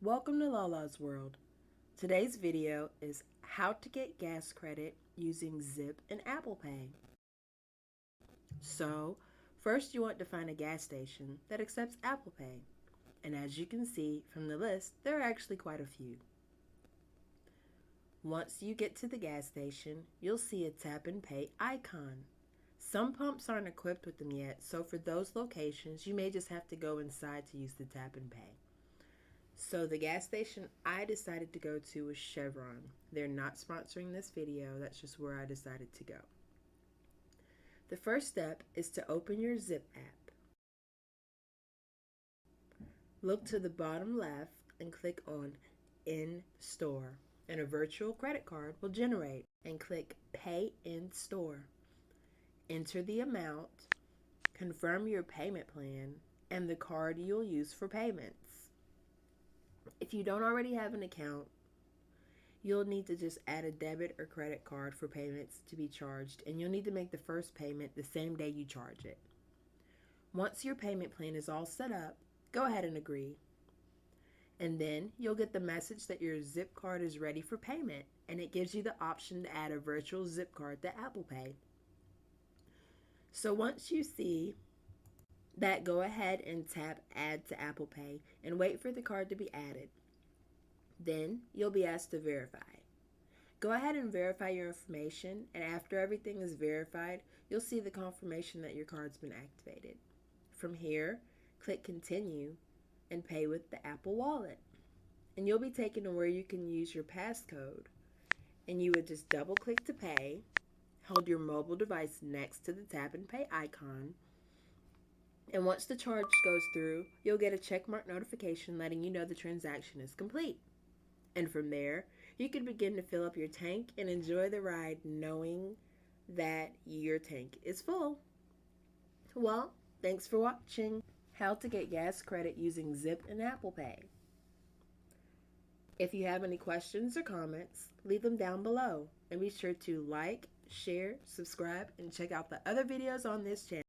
Welcome to Lala's World. Today's video is how to get gas credit using Zip and Apple Pay. So, first you want to find a gas station that accepts Apple Pay. And as you can see from the list, there are actually quite a few. Once you get to the gas station, you'll see a tap and pay icon. Some pumps aren't equipped with them yet, so for those locations, you may just have to go inside to use the tap and pay. So the gas station I decided to go to was Chevron. They're not sponsoring this video, that's just where I decided to go. The first step is to open your Zip app. Look to the bottom left and click on In Store, and a virtual credit card will generate, and click Pay in Store. Enter the amount, confirm your payment plan, and the card you'll use for payments. If you don't already have an account, you'll need to just add a debit or credit card for payments to be charged, and you'll need to make the first payment the same day you charge it. Once your payment plan is all set up, go ahead and agree. And then you'll get the message that your Zip card is ready for payment, and it gives you the option to add a virtual Zip card to Apple Pay. So once you see that, go ahead and tap Add to Apple Pay and wait for the card to be added. Then you'll be asked to verify. Go ahead and verify your information, and after everything is verified, you'll see the confirmation that your card's been activated. From here, click Continue and pay with the Apple Wallet. And you'll be taken to where you can use your passcode. And you would just double click to pay, hold your mobile device next to the tap and pay icon, and once the charge goes through, you'll get a checkmark notification letting you know the transaction is complete. And from there, you can begin to fill up your tank and enjoy the ride knowing that your tank is full. Well, thanks for watching how to get gas credit using Zip and Apple Pay. If you have any questions or comments, leave them down below. And be sure to like, share, subscribe, and check out the other videos on this channel.